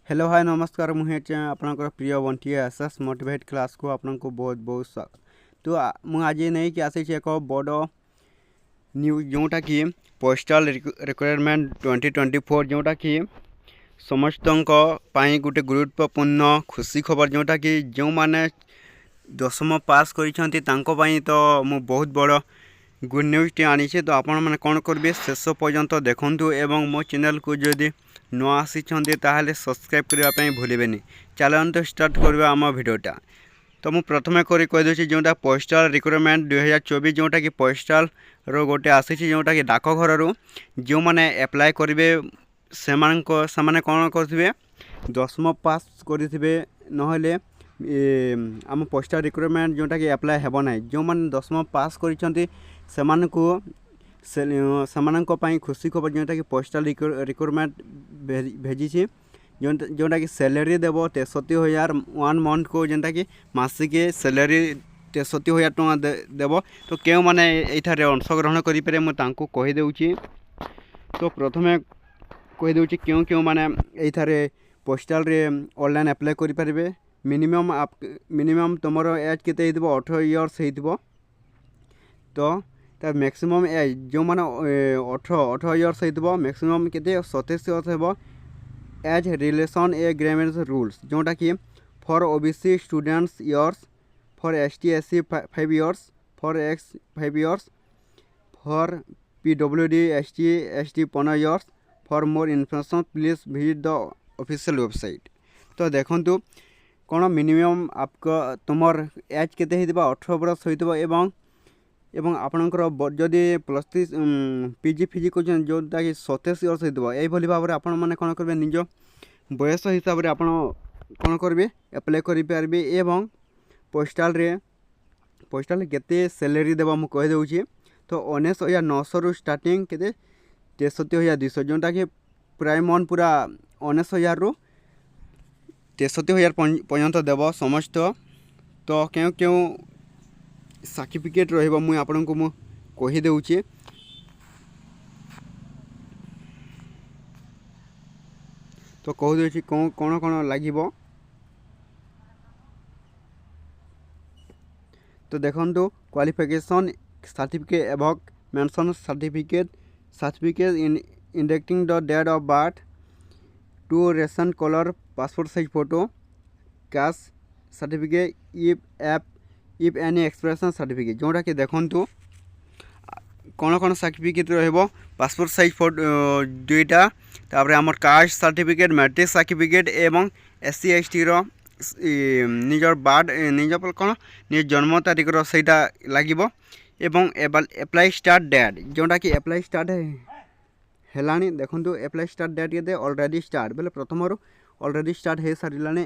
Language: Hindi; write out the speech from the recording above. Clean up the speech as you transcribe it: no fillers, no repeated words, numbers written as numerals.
हेलो हाय नमस्कार मुझे आपनकर प्रिय बंटी एसएस मोटिवेट क्लास को आपको बहुत बहुत स्वागत। तो मुझे नहीं कि आसी एक बड़ न्यूज जोटा कि पोस्टल रिक्वायरमेंट 2024 जोटा कि समस्त गोटे गुरुत्वपूर्ण खुशी खबर जोटा कि जो माने दशम पास करिसेंती तांको पई तो मु बहुत बड़ गुड न्यूज टी आनी तो आपण मैंने कौन करेंगे शेष पर्यंत देखूँ एवं मो चैनल को जदि न आसी ताहले सब्सक्राइब करने भूलें। चलते स्टार्ट करवा आम भिडटा। तो मुझे प्रथम कहीदे जोटा पोस्टल रिक्वायरमेंट 2024 जोटा कि पोस्टल रो गोटे आसी जोटा कि डाकघर जो मैंने एप्लाय करेंगे से कौन करेंगे दशम पास करेंगे नहले आम पोस्टल रिक्वायरमेंट जोटा कि एप्लाय हेब ना जो मैंने दशम पास कर खुशी खबर जोटा कि पोस्टल रिक्वायरमेंट भेजी जोटा कि सैलरी देव 63,000 1 मंथ को जोटा कि मासिक सैलरी 63,000 टଙ୍କା देव। तो क्यों मैंने ये अंशग्रहण करें मुझे कहीदे। तो प्रथम कहीदे क्यों क्यों मैंने ये पोस्टल ऑनलाइन अप्लाई करें। मिनिमम तुम एज के 18 इयर्स हो। तो मैक्सिमम एज जो मैंने 18 इयर्स हो मैक्सिमम के 27 इयर्स हो एज रिलेशन ए ग्रेमेंस रूल्स जोटा कि for OBC students years for ST SC 5 years for x 5 years for PWD ST 15 years for more information please visit the official website. तो देखो कौन मिनिमम आपको तुमर एज के 18 बरस हो एवं आपणकर जदि प्लस 3 पीजी फिजी कर जोटा कि 27 इयर्स हो यही भाव में आपण मैंने कौन करेंगे निज बयस हिसाब से आप कौन करेंगे एप्लाय करेंगे एवं पोस्टाल केते सैलरी देव मुझे कहीदे। तो 19,900 रु स्टार्टिंग के 63,200 जोटा कि प्राय मन पूरा 19,000 रु 63,000 पर्यंत देव समस्त। तो क्यों क्यों सर्टिफिकेट रहिबो मुई आपन को कही देउची। तो कह देउची कौन कौन लागिबो। तो देखंतु qualification certificate above mention certificate in indicating the date of birth two ration colour passport size photo caste certificate if any expression certificate जोटा कि देखंतु कौन कौन सर्टिफिकेट रहिबो पासपोर्ट साइज फोटो दुईटा तापर हमर कास्ट सर्टिफिकेट मैट्रिक सर्टिफिकेट एवं एससी एसटी रो निजर बर्थ निज कौन निज जन्म तारीख रहा लगे एवं एप्लाई स्टार्ट डेट जोटा कि एप्लाई स्टार्ट है देखो एप्लाई स्टार्ट डेट के ऑलरेडी स्टार्ट बोले प्रथम ऑलरेडी स्टार्ट हो सारे